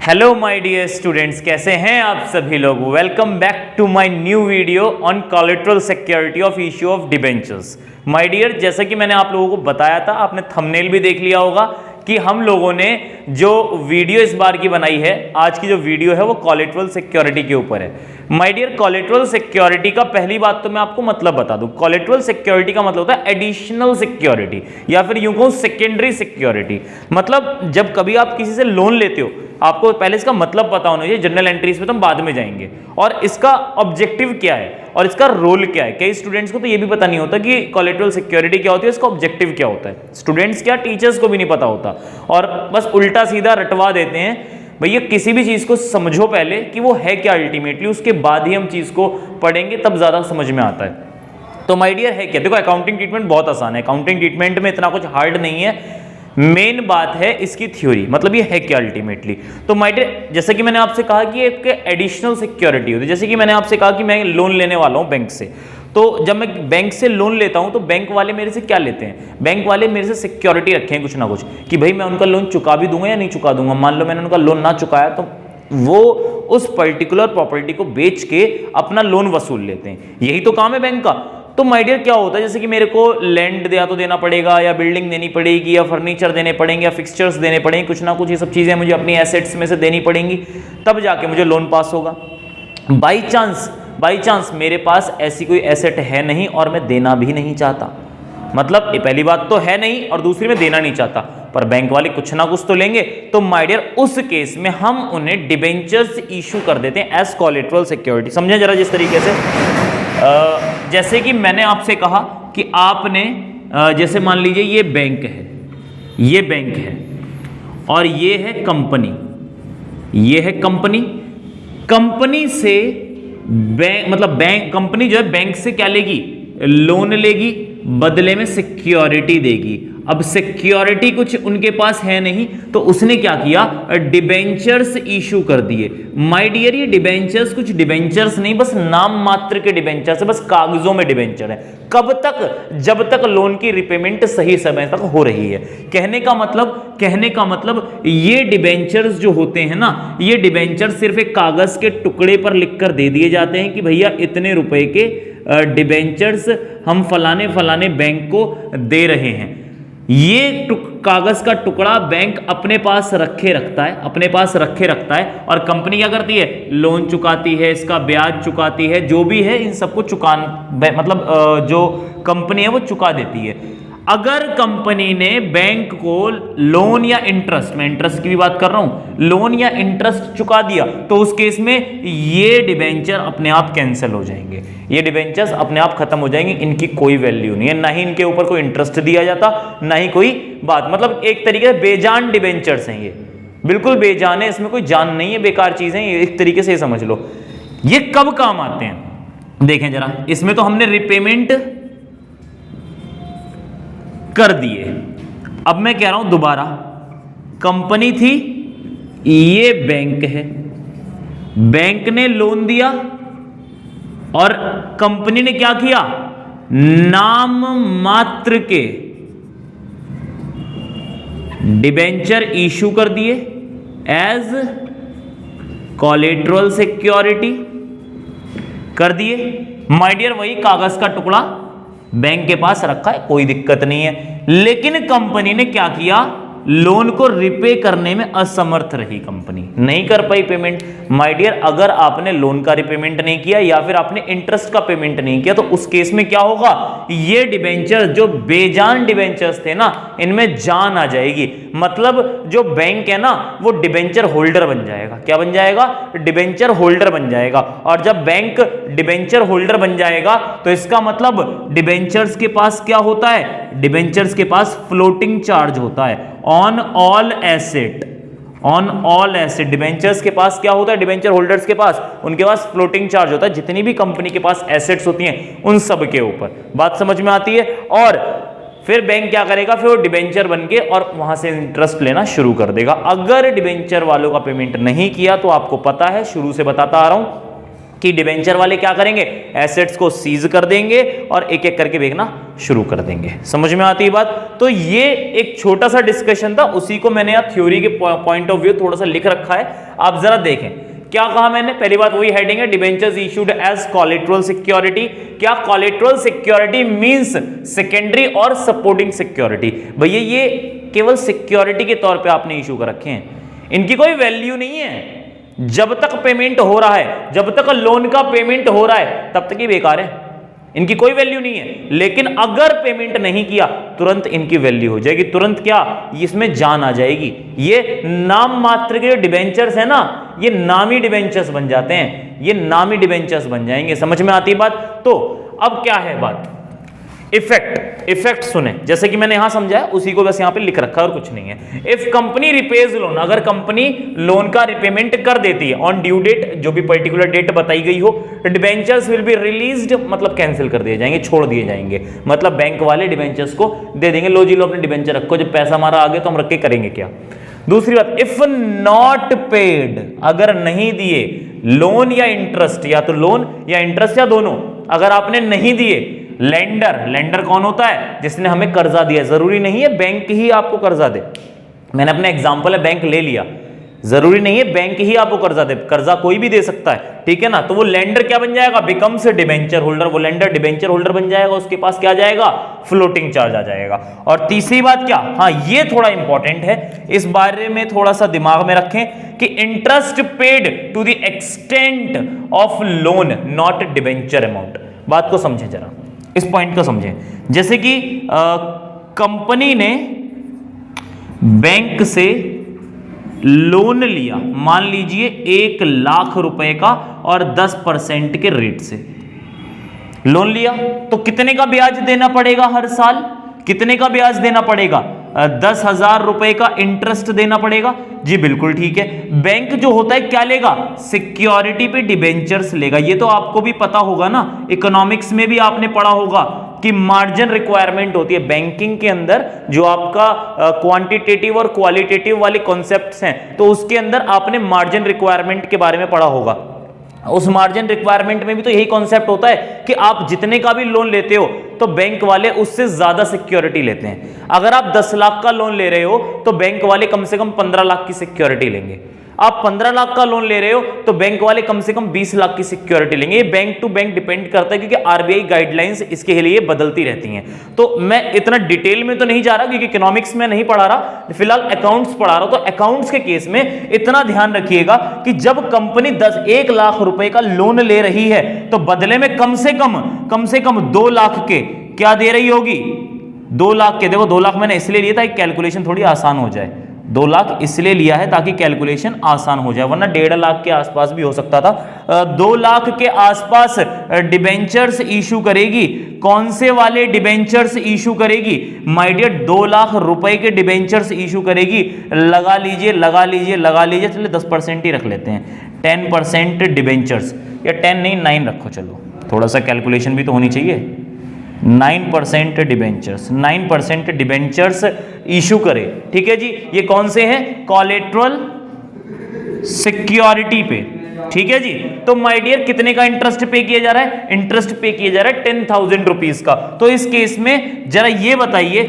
Hello my dear students, कैसे हैं आप सभी लोग। Welcome back to my new video on collateral security of issue of debentures. My dear, जैसा कि मैंने आप लोगों को बताया था, आपने थंबनेल भी देख लिया होगा कि हम लोगों ने जो वीडियो इस बार की बनाई है, आज की जो वीडियो है वो कोलेटरल सिक्योरिटी के ऊपर है। माय डियर, कोलेटरल सिक्योरिटी का पहली बात तो मैं आपको मतलब बता दूं। कोलेटरल सिक्योरिटी का मतलब होता है एडिशनल सिक्योरिटी या फिर यूं कहूं सेकेंडरी सिक्योरिटी। मतलब जब कभी आप किसी से लोन लेते हो, आपको पहले इसका मतलब पता होना चाहिए। जनरल एंट्रीज में तो हम बाद में जाएंगे। और इसका ऑब्जेक्टिव क्या है और इसका रोल क्या है। कई स्टूडेंट्स को तो ये भी पता नहीं होता कि कोलेटरल सिक्योरिटी क्या होती है, इसका ऑब्जेक्टिव क्या होता है। स्टूडेंट्स क्या, टीचर्स को भी नहीं पता होता और बस उल्टा सीधा रटवा देते हैं। भैया किसी भी चीज को समझो पहले कि वो है क्या अल्टीमेटली, उसके बाद ही हम चीज को पढ़ेंगे, तब ज्यादा समझ में आता है। तो माय डियर है क्या, देखो अकाउंटिंग ट्रीटमेंट बहुत आसान है। अकाउंटिंग ट्रीटमेंट में इतना कुछ हार्ड नहीं है। मेन बात है इसकी थ्योरी, मतलब ये है क्या अल्टीमेटली। तो माय डियर, जैसे कि मैंने आपसे कहा कि एक एडिशनल सिक्योरिटी होती है। जैसे कि मैंने आपसे कहा कि मैं लोन लेने वाला हूं बैंक से, तो जब मैं बैंक से लोन लेता हूं तो बैंक वाले मेरे से क्या लेते हैं, बैंक वाले मेरे से सिक्योरिटी रखे हैं कुछ ना कुछ कि भाई मैं उनका लोन चुका भी दूंगा या नहीं चुका दूंगा। मान लो मैंने उनका लोन ना चुकाया तो वो उस पर्टिकुलर प्रॉपर्टी को बेच के अपना लोन वसूल लेते हैं। यही तो काम है बैंक का। तो माय डियर क्या होता है, जैसे कि मेरे को लैंड दिया तो देना पड़ेगा, या बिल्डिंग देनी पड़ेगी, या फर्नीचर देने पड़ेंगे, या फिक्सचर्स देने पड़ेंगे, कुछ ना कुछ ये सब चीजें मुझे अपनी एसेट्स में से देनी पड़ेंगी, तब जाके मुझे लोन पास होगा। बाई चांस मेरे पास ऐसी कोई एसेट है नहीं और मैं देना भी नहीं चाहता, मतलब ये पहली बात तो है नहीं और दूसरी में देना नहीं चाहता, पर बैंक वाले कुछ ना कुछ तो लेंगे। तो माय डियर उस केस में हम उन्हें डिबेंचर्स इशू कर देते हैं एज कोलेटरल सिक्योरिटी। समझे जरा जिस तरीके से, जैसे कि मैंने आपसे कहा कि आपने जैसे मान लीजिए ये बैंक है, ये बैंक है और ये है कंपनी, ये है कंपनी। कंपनी से बैंक, मतलब बैंक, कंपनी जो है बैंक से क्या लेगी, लोन लेगी, बदले में सिक्योरिटी देगी। अब सिक्योरिटी कुछ उनके पास है नहीं, तो उसने क्या किया, डिबेंचर्स इशू कर दिए। माय डियर, ये डिबेंचर्स कुछ डिबेंचर्स नहीं, बस नाम मात्र के डिबेंचर्स है, बस कागजों में डिबेंचर है। कब तक, जब तक लोन की रिपेमेंट सही समय तक हो रही है। कहने का मतलब ये डिबेंचर्स जो होते हैं ना, ये डिबेंचर्स सिर्फ एक कागज के टुकड़े पर लिखकर दे दिए जाते हैं कि भैया इतने रुपए के डिबेंचर्स हम फलाने बैंक को दे रहे हैं। ये कागज का टुकड़ा बैंक अपने पास रखे रखता है और कंपनी क्या करती है, लोन चुकाती है, इसका ब्याज चुकाती है, जो भी है इन सबको मतलब जो कंपनी है वो चुका देती है। अगर कंपनी ने बैंक को लोन या इंटरेस्ट, मैं इंटरेस्ट की भी बात कर रहा हूं, लोन या इंटरेस्ट चुका दिया, तो उस केस में ये डिबेंचर अपने आप कैंसिल हो जाएंगे, ये डिबेंचर्स अपने आप खत्म हो जाएंगे। इनकी कोई वैल्यू नहीं है, ना ही इनके ऊपर कोई इंटरेस्ट दिया जाता, ना ही कोई बात। मतलब एक तरीके से बेजान डिबेंचर्स हैं ये, बिल्कुल बेजान है, इसमें कोई जान नहीं है, बेकार चीजें, एक तरीके से समझ लो। ये कब काम आते हैं देखें जरा, इसमें तो हमने रिपेमेंट कर दिए। अब मैं कह रहा हूं दोबारा, कंपनी थी, ये बैंक है, बैंक ने लोन दिया और कंपनी ने क्या किया, नाम मात्र के डिबेंचर इशू कर दिए एज कोलेटरल सिक्योरिटी कर दिए। माय डियर, वही कागज का टुकड़ा बैंक के पास रखा है, कोई दिक्कत नहीं है, लेकिन कंपनी ने क्या किया, लोन को रिपे करने में असमर्थ रही, कंपनी नहीं कर पाई पेमेंट। माय डियर, अगर आपने लोन का रिपेमेंट नहीं किया या फिर आपने इंटरेस्ट का पेमेंट नहीं किया, तो उस केस में क्या होगा, ये डिबेंचर जो बेजान डिबेंचर्स थे ना, इनमें जान आ जाएगी। मतलब जो बैंक है ना, वो डिबेंचर होल्डर बन जाएगा। क्या बन जाएगा, डिबेंचर होल्डर बन जाएगा। और जब बैंक डिबेंचर होल्डर बन जाएगा, तो इसका मतलब डिबेंचर्स के पास क्या होता है, डिबेंचर्स के पास फ्लोटिंग चार्ज होता है ऑन ऑल एसेट। डिबेंचर्स के पास क्या होता है, डिबेंचर होल्डर्स के पास, उनके पास फ्लोटिंग चार्ज होता है जितनी भी कंपनी के पास एसेट्स होती हैं उन सब के ऊपर। बात समझ में आती है। और फिर बैंक क्या करेगा, फिर वो डिबेंचर बन के और वहां से इंटरेस्ट लेना शुरू कर देगा। अगर डिबेंचर वालों का पेमेंट नहीं किया, तो आपको पता है, शुरू से बताता आ रहा हूं कि डिबेंचर वाले क्या करेंगे, एसेट्स को सीज कर देंगे और एक एक करके बेचना शुरू कर देंगे। समझ में आती है बात? तो ये एक छोटा सा डिस्कशन था, उसी को मैंने यहाँ थ्योरी के पॉइंट ऑफ व्यू थोड़ा सा लिख रखा है, आप जरा देखें। क्या कहा मैंने? पहली बात वही हेडिंग है, debentures issued as collateral security. क्या कोलेटरल सिक्योरिटी मींस सेकेंडरी और सपोर्टिंग सिक्योरिटी। भैया ये केवल सिक्योरिटी के तौर पे आपने इशू कर रखे हैं, इनकी कोई वैल्यू नहीं है। जब तक पेमेंट हो रहा है, जब तक लोन का पेमेंट हो रहा है, तब तक ही बेकार है, इनकी कोई वैल्यू नहीं है। लेकिन अगर पेमेंट नहीं किया तुरंत इनकी वैल्यू हो जाएगी, तुरंत क्या इसमें जान आ जाएगी। ये नाम मात्र के जो डिबेंचर्स है ना, ये नामी डिबेंचर्स बन जाते हैं, ये नामी डिबेंचर्स बन जाएंगे। समझ में आती बात? तो अब क्या है बात, इफेक्ट सुने, जैसे कि मैंने यहां समझाया उसी को बस यहां पे लिख रखा है और कुछ नहीं है। इफ कंपनी रिपेज लोन, अगर कंपनी लोन का रिपेमेंट कर देती है ऑन ड्यू डेट, जो भी पर्टिकुलर डेट बताई गई हो, डिबेंचर्स विल बी रिलीज्ड, मतलब कैंसिल कर दिए जाएंगे, छोड़ दिए जाएंगे। मतलब बैंक वाले डिबेंचर्स को दे देंगे, लो जी लो अपने डिबेंचर रखो, जब पैसा हमारा आ गया तो हम रख के करेंगे क्या। दूसरी बात, इफ नॉट पेड, अगर नहीं दिए लोन या इंटरेस्ट, या तो लोन या इंटरेस्ट या दोनों, अगर आपने नहीं दिए, लेंडर कौन होता है? जिसने हमें कर्जा दिया। जरूरी नहीं है बैंक ही आपको कर्जा दे, मैंने अपना एग्जांपल है बैंक ले लिया, जरूरी नहीं है बैंक ही आपको कर्जा दे, कर्जा कोई भी दे सकता है, ठीक है ना। तो वो लेंडर क्या बन जाएगा, बिकम्स डिबेंचर होल्डर, वो लेंडर डिबेंचर होल्डर बन जाएगा, उसके पास क्या जाएगा, फ्लोटिंग चार्ज आ जाएगा। और तीसरी बात क्या, हाँ ये थोड़ा इंपॉर्टेंट है, इस बारे में थोड़ा सा दिमाग में रखें कि interest paid to the extent of loan not debenture amount. बात को समझें जरा, इस पॉइंट को समझें। जैसे कि कंपनी ने बैंक से लोन लिया, मान लीजिए 1,00,000 रुपए का और 10% के रेट से लोन लिया, तो कितने का ब्याज देना पड़ेगा हर साल? कितने का ब्याज देना पड़ेगा? 10,000 रुपए का इंटरेस्ट देना पड़ेगा। जी बिल्कुल ठीक है। बैंक जो होता है क्या लेगा, सिक्योरिटी पे डिबेंचर्स लेगा। ये तो आपको भी पता होगा ना, इकोनॉमिक्स में भी आपने पढ़ा होगा कि मार्जिन रिक्वायरमेंट होती है बैंकिंग के अंदर, जो आपका क्वांटिटेटिव और क्वालिटेटिव वाले कॉन्सेप्ट्स हैं, तो उसके अंदर आपने मार्जिन रिक्वायरमेंट के बारे में पढ़ा होगा। उस मार्जिन रिक्वायरमेंट में भी तो यही कॉन्सेप्ट होता है कि आप जितने का भी लोन लेते हो तो बैंक वाले उससे ज्यादा सिक्योरिटी लेते हैं। अगर आप 10 लाख का लोन ले रहे हो तो बैंक वाले कम से कम 15 लाख की सिक्योरिटी लेंगे। आप 15 लाख का लोन ले रहे हो तो बैंक वाले कम से कम 20 लाख की सिक्योरिटी लेंगे। ये बैंक टू बैंक डिपेंड करता है, क्योंकि आरबीआई गाइडलाइंस इसके लिए बदलती रहती हैं। तो मैं इतना डिटेल में तो नहीं जा रहा, क्योंकि इकोनॉमिक्स में नहीं पढ़ा रहा, फिलहाल अकाउंट्स पढ़ा रहा हूं। तो अकाउंट्स के केस में इतना ध्यान रखिएगा कि जब कंपनी 1 लाख रुपए का लोन ले रही है तो बदले में कम से कम 2 लाख के क्या दे रही होगी, 2 लाख के। देखो 2 लाख मैंने इसलिए लिया था कैलकुलेशन थोड़ी आसान हो जाए, 2 लाख इसलिए लिया है ताकि कैलकुलेशन आसान हो जाए, वरना 1.5 लाख के आसपास भी हो सकता था। 2 लाख के आसपास डिबेंचर्स इशू करेगी। कौन से वाले डिबेंचर्स इशू करेगी? माय डियर 2 लाख रुपए के डिबेंचर्स इशू करेगी। लगा लीजिए, चलिए 10% ही रख लेते हैं, 10% डिबेंचर्स, या 10 नहीं 9 रखो, चलो थोड़ा सा कैलकुलेशन भी तो होनी चाहिए। 9% डिबेंचर्स इशू करे, ठीक है जी। ये कौन से हैं? कोलेटरल सिक्योरिटी पे, ठीक है जी। तो माय डियर कितने का इंटरेस्ट पे किया जा रहा है? इंटरेस्ट पे किया जा रहा है 10,000 रुपीज का। तो इस केस में जरा ये बताइए,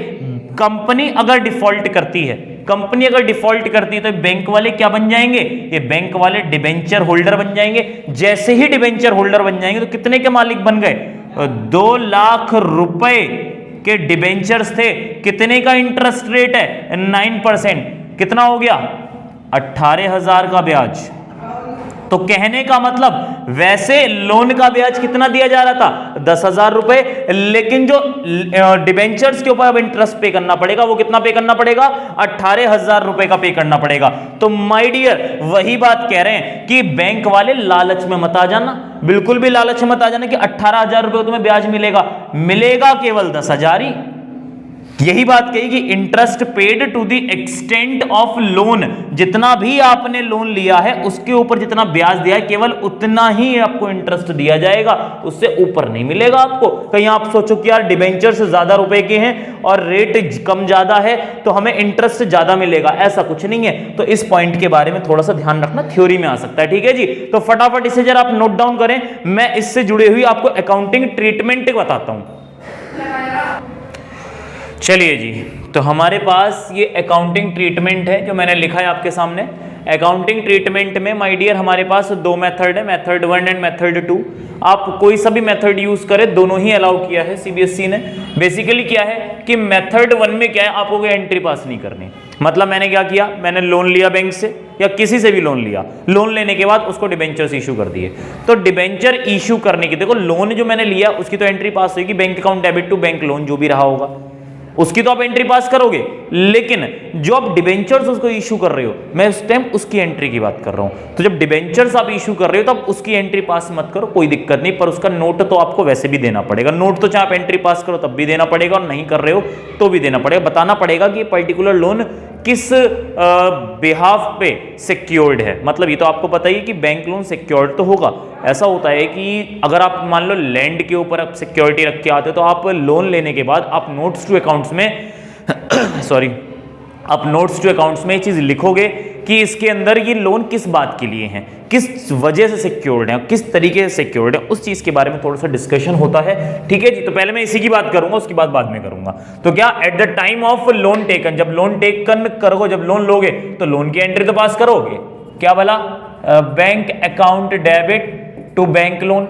कंपनी अगर डिफॉल्ट करती है, तो बैंक वाले क्या बन जाएंगे? ये बैंक वाले डिबेंचर होल्डर बन जाएंगे। जैसे ही डिबेंचर होल्डर बन जाएंगे तो कितने के मालिक बन गए? 2 लाख रुपए के डिबेंचर्स थे। कितने का इंटरेस्ट रेट है? 9%। कितना हो गया? 18,000 का ब्याज। तो कहने का मतलब वैसे लोन का ब्याज कितना दिया जा रहा था? 10,000 रुपए, लेकिन जो डिबेंचर्स के ऊपर अब इंटरेस्ट पे करना पड़ेगा वो कितना पे करना पड़ेगा? 18,000 रुपए का पे करना पड़ेगा। तो माय डियर वही बात कह रहे हैं कि बैंक वाले लालच में मत आ जाना, बिल्कुल भी लालच में मत आ जाना कि 18,000 रुपए तुम्हें ब्याज मिलेगा केवल 10,000 ही। यही बात कही कि interest paid to the extent of loan, जितना भी आपने लोन लिया है उसके ऊपर जितना ब्याज दिया है केवल उतना ही आपको इंटरेस्ट दिया जाएगा, उससे ऊपर नहीं मिलेगा आपको। कहीं आप सोचो कि यार डिबेंचर से ज्यादा रुपए के हैं और रेट कम ज्यादा है तो हमें इंटरेस्ट ज्यादा मिलेगा, ऐसा कुछ नहीं है। तो इस पॉइंट के बारे में थोड़ा सा ध्यान रखना, थ्योरी में आ सकता है, ठीक है जी। तो फटाफट इसे जरा आप नोट डाउन करें, मैं इससे जुड़ी हुई आपको अकाउंटिंग ट्रीटमेंट बताता हूं। चलिए जी, तो हमारे पास ये अकाउंटिंग ट्रीटमेंट है जो मैंने लिखा है आपके सामने। अकाउंटिंग ट्रीटमेंट में माय डियर हमारे पास दो मेथड है, मेथड 1 एंड मेथड 2। आप कोई सा भी मेथड यूज करें, दोनों ही अलाउ किया है सीबीएसई ने। बेसिकली क्या है कि मेथड 1 में क्या है, आपको कोई एंट्री पास नहीं करनी। मतलब मैंने क्या किया, मैंने लोन लिया बैंक से या किसी से भी लोन लिया, लोन लेने के बाद उसको डिबेंचर्स इशू कर दिए। तो डिबेंचर इशू करने की, देखो लोन जो मैंने लिया उसकी तो एंट्री पास होगी, bank account debit to bank loan जो भी रहा होगा उसकी तो आप एंट्री पास करोगे, लेकिन जो आप डिबेंचर्स उसको इशू कर रहे हो, मैं उस टाइम उसकी एंट्री की बात कर रहा हूं। तो जब डिबेंचर्स आप इशू कर रहे हो तब उसकी एंट्री पास मत करो, कोई दिक्कत नहीं, पर उसका नोट तो आपको वैसे भी देना पड़ेगा। नोट तो चाहे आप एंट्री पास करो तब भी देना पड़ेगा और नहीं कर रहे हो तो भी देना पड़ेगा। बताना पड़ेगा कि ये पर्टिकुलर लोन किस बिहाफ पे सिक्योर्ड है। मतलब ये तो आपको पता ही है कि बैंक लोन सिक्योर्ड तो होगा। ऐसा होता है कि अगर आप मान लो लैंड के ऊपर आप सिक्योरिटी रख के आते हो तो आप लोन लेने के बाद आप नोट्स टू अकाउंट्स में सॉरी, आप नोट्स टू अकाउंट्स में ये चीज लिखोगे कि इसके अंदर ये लोन किस बात के लिए हैं, किस वजह से सिक्योर्ड है, किस तरीके से सिक्योर्ड है, उस चीज के बारे में थोड़ा सा डिस्कशन होता है, ठीक है जी। तो पहले मैं इसी की बात करूंगा, उसकी बात बाद में करूंगा। तो क्या at the time of loan taken, जब लोन टेकन करोगे, जब लोन लोगे तो लोन की एंट्री तो पास करोगे। क्या बोला, bank account debit to bank loan.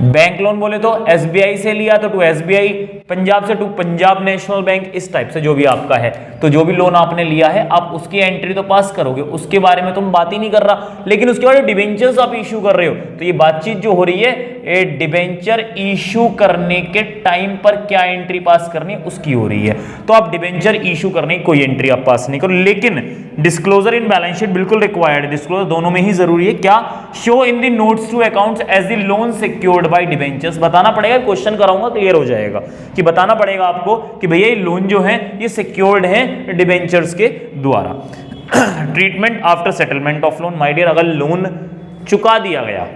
Bank loan बोले तो एसबीआई से लिया तो टू एसबीआई, पंजाब से टू पंजाब नेशनल बैंक, इस टाइप से जो भी आपका है। तो जो भी लोन आपने लिया है आप उसकी एंट्री तो पास करोगे, उसके बारे में तुम बात ही नहीं कर रहा। लेकिन उसके बाद डिबेंचर्स आप इशू कर रहे हो तो ये बातचीत जो हो रही है, ये डिबेंचर इशू करने के टाइम पर क्या एंट्री पास करनी उसकी हो रही है। तो आप डिबेंचर इशू करने की कोई एंट्री आप पास नहीं करो, लेकिन डिस्क्लोजर इन बैलेंस शीट बिल्कुल रिक्वायर्ड है। डिस्क्लोजर दोनों में ही जरूरी है। क्या, show in the notes to accounts as the loan secured by debentures. बताना पड़ेगा, क्वेश्चन कराऊंगा क्लियर हो जाएगा कि बताना पड़ेगा आपको कि भैया ये लोन जो है ये सिक्योर्ड है डिबेंचर्स के द्वारा। Treatment after settlement of loan, my dear अगर लोन चुका दिया गया,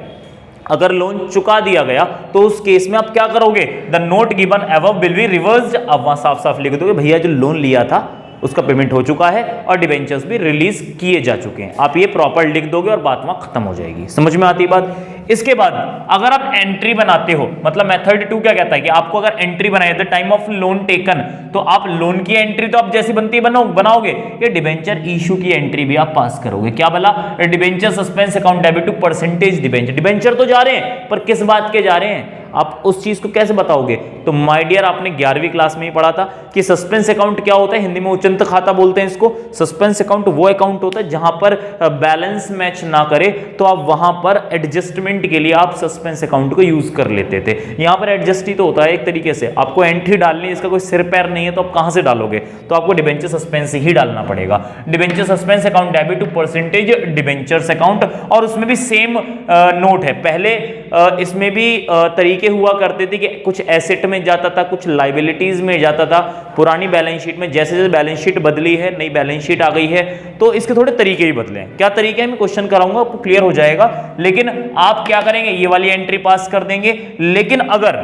अगर लोन चुका दिया गया तो उस केस में आप क्या करोगे, the note given above will be reversed. अब वहां साफ साफ लिख दोगे भैया जो लोन लिया था उसका पेमेंट हो चुका है और डिबेंचर्स भी रिलीज किए जा चुके हैं। आप ये प्रॉपर लिख दोगे और बात वहां खत्म हो जाएगी। समझ में आती बात। इसके बाद अगर आप एंट्री बनाते हो, मतलब मेथड 2 क्या कहता है कि आपको अगर एंट्री बनाई the time of loan taken, तो आप लोन की एंट्री तो आप जैसी बनती बनाओगे, ये डिबेंचर इशू की एंट्री भी आप पास करोगे। क्या बोला, debenture suspense account debit to percentage debenture. Debenture तो जा रहे हैं पर किस बात के जा रहे हैं, आप उस चीज को कैसे बताओगे। तो माय डियर आपने 11वीं क्लास में ही पढ़ा था कि सस्पेंस अकाउंट क्या होता है, हिंदी में उचंत खाता बोलते हैं इसको। सस्पेंस अकाउंट वो अकाउंट होता है जहां पर बैलेंस मैच ना करे तो आप वहां पर एडजस्टमेंट के लिए आप सस्पेंस अकाउंट को यूज कर लेते थे। यहां पर एडजस्ट ही तो होता है एक तरीके से, आपको एंट्री डालनी है, इसका कोई सिर पैर नहीं है तो आप कहां से डालोगे, तो आपको डिबेंचर सस्पेंस ही डालना पड़ेगा। Debenture suspense account debit to percentage debentures account, और उसमें भी सेम नोट है। पहले इसमें भी तरीके हुआ करते थे कि कुछ एसेट में जाता था, कुछ लाइबिलिटीज में जाता था। पुरानी बैलेंस शीट में जैसे जैसे बैलेंस शीट बदली है, नई बैलेंस शीट आ गई है, तो इसके थोड़े तरीके ही बदले हैं। क्या तरीके हैं मैं क्वेश्चन कराऊंगा, आपको क्लियर हो जाएगा। लेकिन आप क्या करेंगे, ये वाली एंट्री पास कर देंगे। लेकिन अगर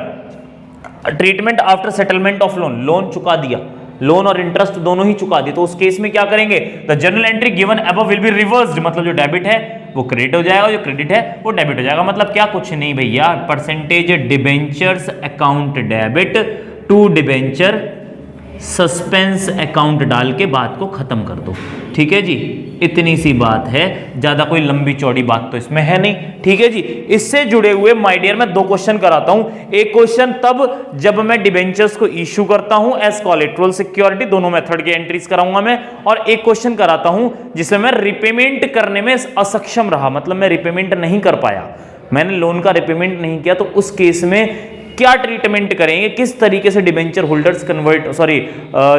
treatment after settlement of loan, loan चुका दिया, लोन और इंटरेस्ट दोनों ही चुका दिए, तो उस केस में क्या करेंगे, the general entry given above will be reversed. मतलब जो डेबिट है वो क्रेडिट हो जाएगा, जो क्रेडिट है वो डेबिट हो जाएगा। मतलब क्या, कुछ नहीं भैया, percentage debentures account debit to debenture suspense account डाल के बात को खत्म कर दो। ठीक है जी, इतनी सी बात है, ज्यादा कोई लंबी चौड़ी बात तो इसमें है नहीं। ठीक है जी, इससे जुड़े हुए माय डियर मैं 2 क्वेश्चन कराता हूं। एक क्वेश्चन तब जब मैं डिबेंचर्स को इशू करता हूं एज कोलेटरल सिक्योरिटी, दोनों मेथड की एंट्रीज कराऊंगा मैं। और एक क्वेश्चन कराता हूं जिसमें मैं रिपेमेंट करने में असक्षम रहा, मतलब मैं रिपेमेंट नहीं कर पाया, मैंने लोन का रिपेमेंट नहीं किया, तो उस केस में क्या ट्रीटमेंट करेंगे, किस तरीके से डिबेंचर होल्डर्स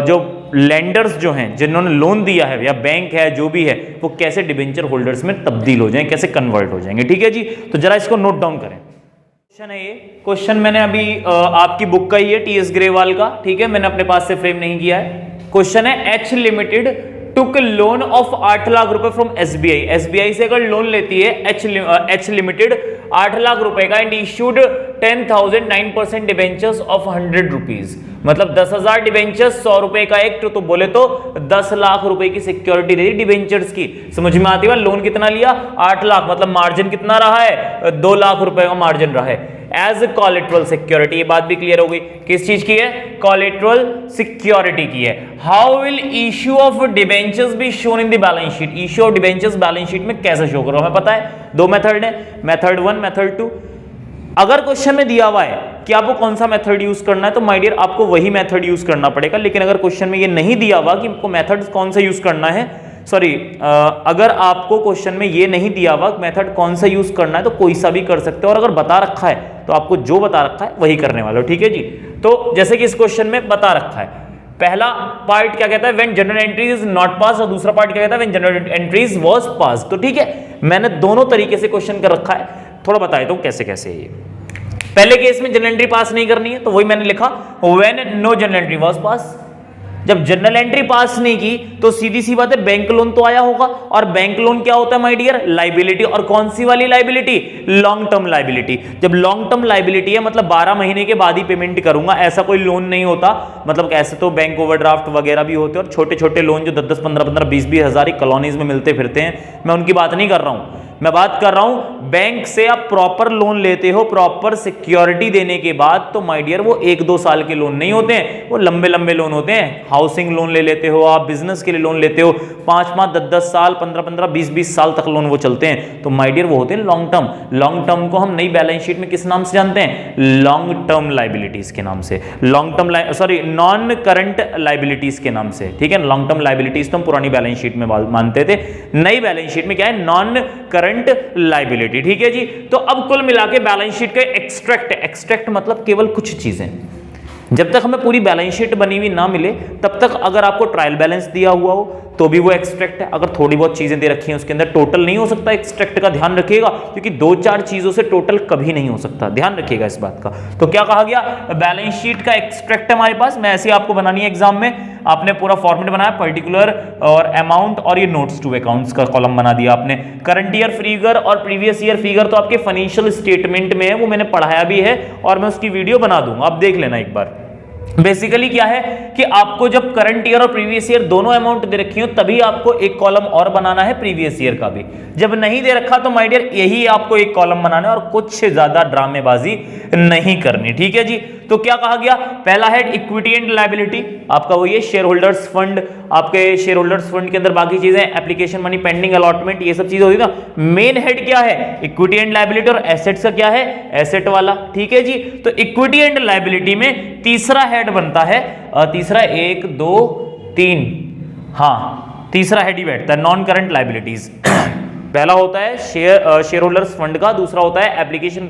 जो लेंडर्स जो हैं जिन्होंने लोन दिया है या बैंक है जो भी है, वो कैसे डिबेंचर होल्डर्स में तब्दील हो जाएं, कैसे कन्वर्ट हो जाएंगे। ठीक है जी, तो जरा इसको नोट डाउन करें। क्वेश्चन है ये क्वेश्चन मैंने अभी आपकी बुक का ही है, टीएस ग्रेवाल का, ठीक है, मैंने अपने पास से फ्रेम नहीं किया है। क्वेश्चन है H limited took loan of 8 lakh रुपए फ्रॉम एसबीआई। एसबीआई से अगर लोन लेती है एच लिमिटेड 8 लाख रुपए का and issued 10,000 9% debentures of 100 rupees, मतलब 10,000 डिबेंचर्स 100 रुपए का एक, तो बोले तो 10 लाख रुपए की सिक्योरिटी दे दी डिबेंचर्स की। समझ में आती है? लोन कितना लिया? 8 लाख, मतलब मार्जिन कितना रहा है? 2 लाख रुपए का मार्जिन रहा है एज कोलेटरल सिक्योरिटी। ये बात भी क्लियर हो गई। किस चीज की है? कोलेटरल सिक्योरिटी की है। How will issue of debentures be shown in the balance sheet? Issue of debentures balance sheet में कैसे शो करो? हमें पता है दो मेथड है, मेथड 1 मेथड 2। अगर क्वेश्चन में दिया हुआ है कि आपको कौन सा मेथड यूज करना है तो माय डियर आपको वही मेथड यूज करना पड़ेगा। लेकिन अगर क्वेश्चन में ये नहीं दिया हुआ कि आपको मेथड कौन सा यूज करना है, सॉरी, अगर आपको क्वेश्चन में ये नहीं दिया हुआ मेथड कौन सा यूज करना है तो कोई सा भी कर सकते हो, और अगर बता रखा है तो आपको जो बता रखा है वही करने वाले हो, ठीक है जी। तो जैसे कि इस क्वेश्चन में बता रखा है, पहला पार्ट क्या कहता है? When general entry is not pass, और दूसरा पार्ट क्या कहता है? व्हेन जनरल एंट्रीज वाज पास। तो ठीक है, मैंने दोनों तरीके से क्वेश्चन कर रखा है, थोड़ा बता देता हूं कैसे कैसे ये। पहले केस में जनरल एंट्री पास नहीं करनी है तो वही मैंने लिखा when no general entry was pass. जब जनरल एंट्री पास नहीं की तो सीधी सी बात है बैंक लोन तो आया होगा, और बैंक लोन क्या होता है माय डियर? लाइबिलिटी। और कौन सी वाली लाइबिलिटी? Long term liability. जब लॉन्ग टर्म लाइबिलिटी है मतलब 12 महीने के बाद ही पेमेंट करूंगा, ऐसा कोई लोन नहीं होता। मतलब ऐसे तो बैंक ओवरड्राफ्ट वगैरह भी होते हैं, और छोटे छोटे लोन जो 10-10, 15-15, 20-20 हजार कॉलोनीज में मिलते फिरते हैं, मैं उनकी बात नहीं कर रहा हूं। मैं बात कर रहा हूं बैंक से आप प्रॉपर लोन लेते हो प्रॉपर सिक्योरिटी देने के बाद, तो माय डियर वो 1-2 साल के लोन नहीं होते हैं, वो लंबे लंबे लोन होते हैं। हाउसिंग लोन ले लेते हो आप, बिजनेस के लिए लोन लेते हो, 5-5, 10-10 साल, 15-15, 20-20 साल तक लोन वो चलते हैं, तो माय डियर वो होते हैं लॉन्ग टर्म। लॉन्ग टर्म को हम नई बैलेंस शीट में किस नाम से जानते हैं? लॉन्ग टर्म लाइबिलिटीज के नाम से, long term sorry non current liabilities के नाम से, ठीक है। लॉन्ग टर्म लाइबिलिटीज तो हम पुरानी बैलेंस शीट में मानते थे, नई बैलेंस शीट में क्या है? नॉन करंट लाइबिलिटी, ठीक है जी। तो अब कुल मिला के बैलेंस शीट का एक्सट्रैक्ट मतलब केवल कुछ चीजें, जब तक हमें पूरी बैलेंस शीट बनी हुई ना मिले तब तक अगर आपको ट्रायल बैलेंस दिया हुआ हो तो भी वो एक्सट्रैक्ट है। अगर थोड़ी बहुत चीजें दे रखी हैं उसके अंदर, टोटल नहीं हो सकता एक्सट्रैक्ट का, ध्यान रखिएगा, क्योंकि 2-4 चीजों से टोटल कभी नहीं हो सकता, ध्यान रखिएगा इस बात का। तो क्या कहा गया? बैलेंस शीट का एक्सट्रैक्ट है हमारे पास। मैं ऐसे आपको बनानी है एग्जाम में, आपने पूरा फॉर्मेट बनाया, पर्टिकुलर और अमाउंट और ये नोट्स टू अकाउंट्स का कॉलम बना दिया आपने। करंट ईयर फिगर और प्रीवियस ईयर फिगर तो आपके फाइनेंशियल स्टेटमेंट में है, वो मैंने पढ़ाया भी है और मैं उसकी वीडियो बना दूंगा, आप देख लेना एक बार। बेसिकली क्या है कि आपको जब करंट ईयर और प्रीवियस ईयर दोनों अमाउंट दे रखी हो तभी आपको एक कॉलम और बनाना है प्रीवियस ईयर का भी। जब नहीं दे रखा तो माय डियर यही आपको एक कॉलम बनाना है और कुछ ज्यादा ड्रामेबाजी नहीं करनी, ठीक है जी। तो क्या कहा गया? पहला हेड इक्विटी एंड लायबिलिटी, आपका वो ये शेयर होल्डर्स फंड, आपके शेयर होल्डर्स फंड के अंदर बाकी चीजें, एप्लीकेशन मनी, पेंडिंग अलॉटमेंट, ये सब चीजें होती ना। मेन हेड क्या है? इक्विटी एंड लायबिलिटी, और एसेट्स का क्या है? एसेट वाला, ठीक है जी। तो इक्विटी एंड लायबिलिटी में तीसरा हेड बनता है, तीसरा 1 2 3, हाँ तीसरा हेड ही बैठता है नॉन करंट लायबिलिटीज। पहला होता है शेयर होल्डर्स फंड का, दूसरा होता है एप्लीकेशन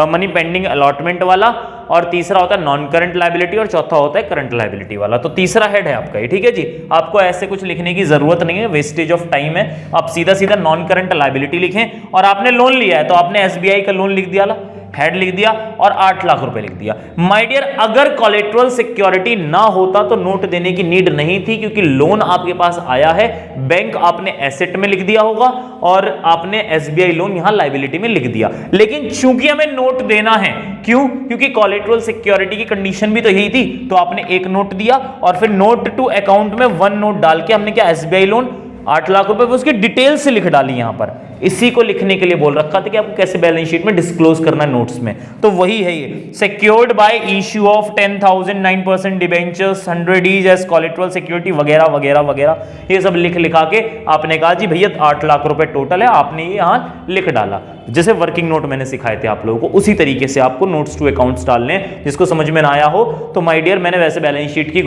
मनी पेंडिंग अलॉटमेंट वाला, और तीसरा होता है नॉन करंट लायबिलिटी, और चौथा होता है करंट लायबिलिटी वाला। तो तीसरा हेड है आपका ये, ठीक है जी। आपको ऐसे कुछ लिखने की जरूरत नहीं है, वेस्टेज ऑफ टाइम है। आप सीधा सीधा नॉन करंट लायबिलिटी लिखें, और आपने लोन लिया है तो आपने एसबीआई का लोन लिख दिया, हेड लिख दिया और 8 लाख रुपए लिख दिया। माय डियर अगर कोलेटरल सिक्योरिटी ना होता तो नोट देने की नीड नहीं थी, क्योंकि लोन आपके पास आया है, बैंक आपने एसेट में लिख दिया होगा और आपने एसबीआई लोन यहां लायबिलिटी में लिख दिया। लेकिन चूंकि हमें नोट देना है, क्यों? क्योंकि कोलेटरल सिक्योरिटी की कंडीशन भी तो यही थी, तो आपने एक नोट दिया और फिर नोट टू अकाउंट में 1 नोट डाल के हमने क्या, एसबीआई लोन 8 लाख रुपए उसकी डिटेल से लिख डाली यहां पर। इसी को लिखने के लिए बोल रखा था कि आपको कैसे बैलेंस शीट में डिस्क्लोज करना है नोट्स में, तो वही है ये। Secured by issue of 10,000 9% debentures 100 is as collateral security वगैरह वगैरह वगैरह, ये सब लिखा के आपने कहा जी भैया 8 लाख रुपए टोटल है, आपने ये यहां लिख डाला। जैसे वर्किंग नोट मैंने सिखाए थे आप लोगों को, उसी तरीके से आपको नोट्स टू अकाउंट्स डालने हैं। जिसको समझ में ना आया हो तो माय डियर मैंने वैसे बैलेंस शीट की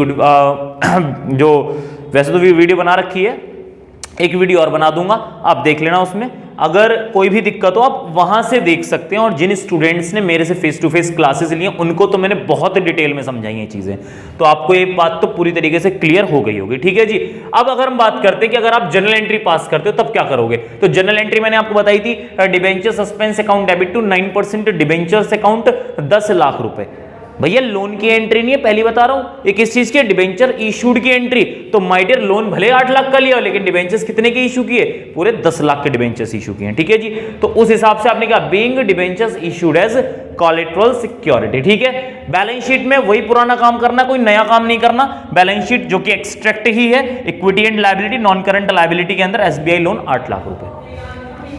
जो वैसे तो वीडियो बना रखी है, एक वीडियो और बना दूंगा, आप देख लेना, उसमें अगर कोई भी दिक्कत हो आप वहां से देख सकते हैं, और जिन स्टूडेंट्स ने मेरे से फेस टू फेस क्लासेस ली हैं उनको तो मैंने बहुत डिटेल में समझाई हैं चीजें, तो आपको ये बात तो पूरी तरीके से क्लियर हो गई होगी। ठीक है जी। अब अगर हम बात करते हैं कि अगर आप जनरल एंट्री पास करते हो तब क्या करोगे, तो जनरल एंट्री मैंने आपको बताई थी, debenture suspense account debit to 9% debentures account 10 lakh रुपए। भैया लोन की एंट्री नहीं है, पहली बता रहा हूं, ये किस चीज की, डिबेंचर इशूड की एंट्री। तो माय डियर लोन भले 8 लाख का लिया लेकिन डिबेंचर्स कितने के इशू किए, पूरे 10 लाख के डिबेंचर्स इशू किए। ठीक है जी। तो उस हिसाब से आपने कहा being debentures issued as collateral security. ठीक है। बैलेंस शीट में वही पुराना काम करना, कोई नया काम नहीं करना। बैलेंस शीट जो कि एक्सट्रैक्ट ही है, equity and liability, non current liability के अंदर एसबीआई लोन 8 लाख रुपए।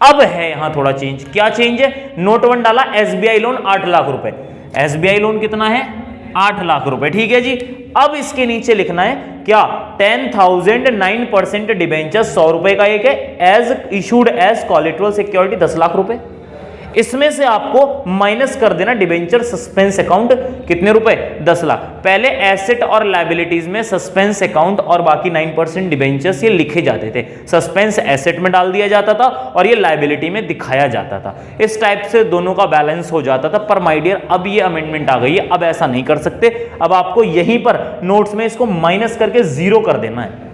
अब है यहां थोड़ा चेंज, क्या चेंज है, नोट 1 डाला, एसबीआई लोन 8 लाख रुपए, एसबीआई लोन कितना है 8 लाख रुपए। ठीक है जी। अब इसके नीचे लिखना है क्या, 10,000 9% डिबेंचर 100 रुपए का एक है, as issued as collateral security 10 lakh रुपए। इसमें से आपको माइनस कर देना डिबेंचर सस्पेंस अकाउंट कितने रुपए, 10 लाख। पहले एसेट और लायबिलिटीज में सस्पेंस अकाउंट और बाकी 9% डिबेंचर्स ये लिखे जाते थे, सस्पेंस एसेट में डाल दिया जाता था और ये लायबिलिटी में दिखाया जाता था। इस टाइप से दोनों का बैलेंस हो जाता था। पर माय डियर अब ये अमेंडमेंट आ गई है, अब ऐसा नहीं कर सकते। अब आपको यहीं पर नोट्स में इसको माइनस करके 0 कर देना है,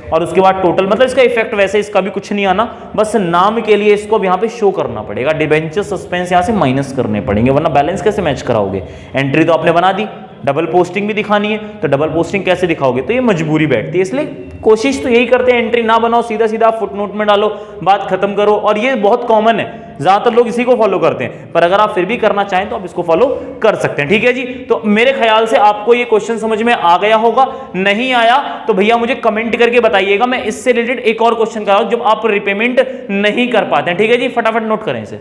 और उसके बाद टोटल, मतलब इसका इफेक्ट वैसे इसका भी कुछ नहीं आना, बस नाम के लिए इसको यहाँ पे शो करना पड़ेगा, डिबेंचर सस्पेंस यहाँ से माइनस करने पड़ेंगे, वरना बैलेंस कैसे मैच कराओगे। एंट्री तो आपने बना दी, डबल पोस्टिंग भी दिखानी है, तो डबल पोस्टिंग कैसे दिखाओगे, तो ये मजबूरी बैठती है। इसलिए कोशिश तो यही करते हैं एंट्री ना बनाओ, सीधा सीधा फुटनोट में डालो, बात खत्म करो। और ये बहुत कॉमन है, ज्यादातर लोग इसी को फॉलो करते हैं, पर अगर आप फिर भी करना चाहें तो आप इसको फॉलो कर सकते हैं। ठीक है जी। तो मेरे ख्याल से आपको ये क्वेश्चन समझ में आ गया होगा, नहीं आया तो भैया मुझे कमेंट करके बताइएगा, मैं इससे रिलेटेड एक और क्वेश्चन कराऊं जब आप रिपेमेंट नहीं कर पाते हैं। ठीक है जी। फटाफट नोट करें इसे।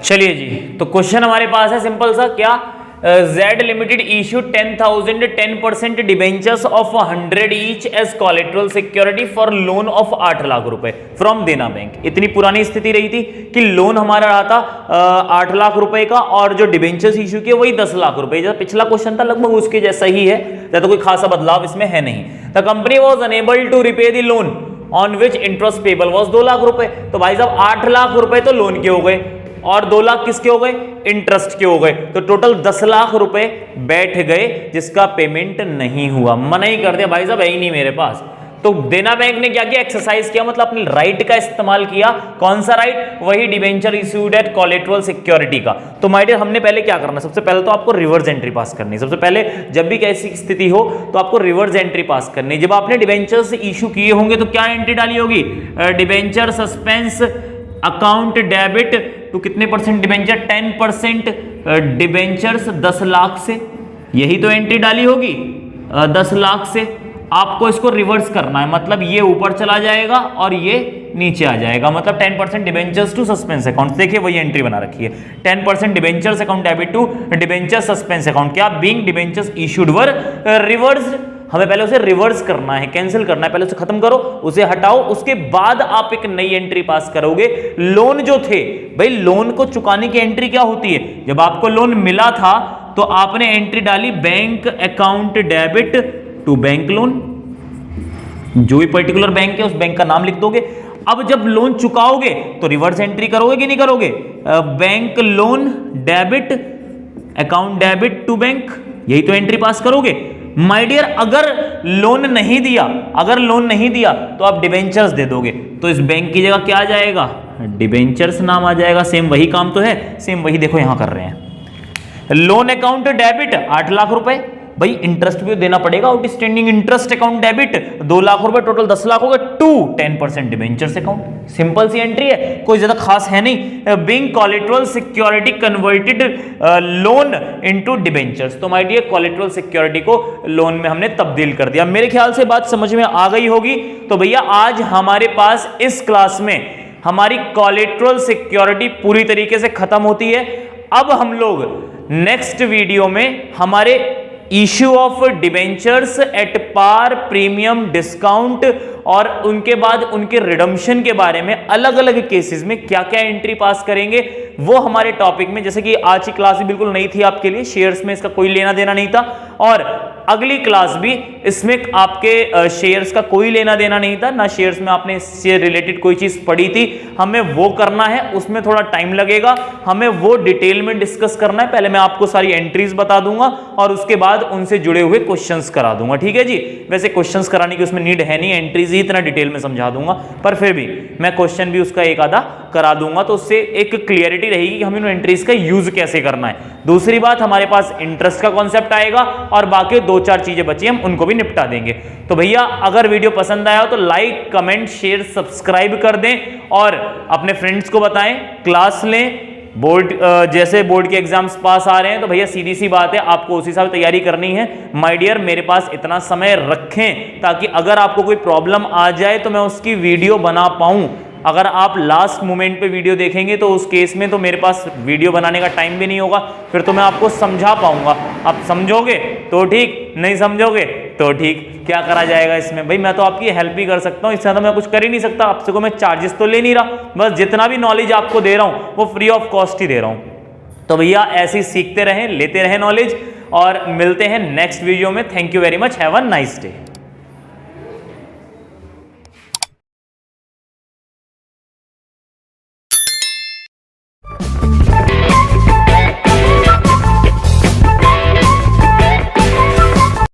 चलिए जी, तो क्वेश्चन हमारे पास है सिंपल सा, क्या, Z limited issue 10,000 10% debentures of 100 each as collateral security for loan of 8 lakh रुपए फ्रॉम देना बैंक। इतनी पुरानी स्थिति रही थी कि लोन हमारा रहा था 8 लाख रुपए का, और जो डिबेंचर्स इश्यू किए वही 10 लाख रुपए। जैसा पिछला क्वेश्चन था लगभग उसके जैसा ही है, ज्यादा कोई खासा बदलाव इसमें है नहीं। The company was unable to repay the loan on which interest payable was 2 lakh रुपए। तो भाई साहब 8 लाख रुपए तो लोन के हो गए और 2 लाख किसके हो गए, इंटरेस्ट के हो गए, तो टोटल 10 लाख रुपए बैठ गए जिसका पेमेंट नहीं हुआ। मना ही कर दिया भाई साहब है ही नहीं मेरे पास। तो देना बैंक ने क्या किया, एक्सरसाइज किया, मतलब अपने राइट का इस्तेमाल किया। कौन सा राइट, वही debenture issued at collateral security का। तो माय डियर हमने पहले क्या करना, सबसे पहले तो आपको रिवर्स एंट्री पास करनी है। सबसे पहले जब भी कैसी स्थिति हो तो आपको रिवर्स एंट्री पास करनी है। जब आपने डिबेंचर्स इशू किए होंगे तो क्या एंट्री डाली होगी, debenture suspense account debit to कितने परसेंट डिबेंचर, 10% डिबेंचर्स 10 लाख से, यही तो एंट्री डाली होगी 10 लाख से। आपको इसको रिवर्स करना है, मतलब ये ऊपर चला जाएगा और ये नीचे आ जाएगा, मतलब 10% डिबेंचर्स टू सस्पेंस अकाउंट। देखिए वही एंट्री बना रखी है, 10% debentures account debit to debenture suspense account. क्या, being debentures issued were reverse. हमें पहले उसे रिवर्स करना है, कैंसिल करना है, पहले उसे खत्म करो, उसे हटाओ, उसके बाद आप एक नई एंट्री पास करोगे। लोन जो थे भाई, लोन को चुकाने की एंट्री क्या होती है, जब आपको लोन मिला था तो आपने एंट्री डाली bank account debit to bank loan, जो भी पर्टिकुलर बैंक है उस बैंक का नाम लिख दोगे। अब जब लोन चुकाओगे तो रिवर्स एंट्री करोगे कि नहीं करोगे, bank loan debit account debit to bank, यही तो एंट्री पास करोगे। माय डियर अगर लोन नहीं दिया तो आप डिबेंचर्स दे दोगे, तो इस बैंक की जगह क्या आ जाएगा, डिबेंचर्स नाम आ जाएगा। सेम वही काम तो है, सेम वही देखो यहां कर रहे हैं। लोन अकाउंट डेबिट 8 लाख रुपए, भाई इंटरेस्ट भी देना पड़ेगा, outstanding interest account debit 2 lakh रुपए, टोटल 10 लाख हो गए, टू 10% डिबेंचर्स अकाउंट। सिंपल सी एंट्री है, कोई ज्यादा खास है नहीं। Being collateral security converted loan into debentures, तो माय डियर कोलेटरल सिक्योरिटी को लोन में हमने तब्दील कर दिया। मेरे ख्याल से बात समझ में आ गई होगी। तो भैया आज हमारे पास इस क्लास में हमारी कोलेटरल सिक्योरिटी पूरी तरीके से खत्म होती है। अब हम लोग नेक्स्ट वीडियो में हमारे issue of debentures at par, premium, discount और उनके बाद उनके रिडम्पशन के बारे में अलग अलग केसेस में क्या क्या एंट्री पास करेंगे वो हमारे टॉपिक में। जैसे कि आज की क्लास भी बिल्कुल नई थी आपके लिए, शेयर्स में इसका कोई लेना देना नहीं था, और अगली क्लास भी इसमें आपके शेयर्स का कोई लेना देना नहीं था, ना शेयर्स में आपने इससे रिलेटेड कोई चीज पढ़ी थी, हमें वो करना है, उसमें थोड़ा टाइम लगेगा, हमें वो डिटेल में डिस्कस करना है। पहले मैं आपको सारी एंट्रीज बता दूंगा और उसके बाद उनसे जुड़े हुए क्वेश्चंस करा दूंगा, ठीक है जी। वैसे क्वेश्चंस कराने की उसमें नीड है नहीं, एंट्रीज ही इतना डिटेल में समझा दूंगा, पर फिर भी मैं क्वेश्चन भी उसका एक आधा करा दूंगा, तो उससे एक क्लियरिटी रहेगी कि हमें इन एंट्रीज का यूज कैसे करना है। दूसरी बात, हमारे पास इंटरेस्ट का कॉन्सेप्ट आएगा और बाकी 2-4 चीजें बची, हम उनको भी निपटा देंगे। तो भैया अगर वीडियो पसंद आया हो तो लाइक, कमेंट, शेयर, सब्सक्राइब कर दें और अपने फ्रेंड्स को बताएं, क्लास लें। बोर्ड जैसे बोर्ड के एग्जाम्स पास आ रहे हैं तो भैया सीधी सी बात है, आपको उसी हिसाब से तैयारी करनी है। माय डियर, मेरे पास इतना समय रखें ताकि अगर आपको कोई प्रॉब्लम आ जाए तो मैं उसकी वीडियो बना पाऊं। अगर आप लास्ट मोमेंट पे वीडियो देखेंगे तो उस केस में तो मेरे पास वीडियो बनाने का टाइम भी नहीं होगा, फिर तो मैं आपको समझा पाऊंगा। आप समझोगे तो ठीक, नहीं समझोगे तो ठीक, क्या करा जाएगा इसमें भाई। मैं तो आपकी हेल्प ही कर सकता हूँ, इससे तो मैं कुछ कर ही नहीं सकता। आपसे को मैं चार्जेस तो ले नहीं रहा, बस जितना भी नॉलेज आपको दे रहा हूँ वो फ्री ऑफ कॉस्ट ही दे रहा हूँ। तो भैया ऐसे ही सीखते रहें, लेते रहें नॉलेज, और मिलते हैं नेक्स्ट वीडियो में। Thank you very much, have a nice day.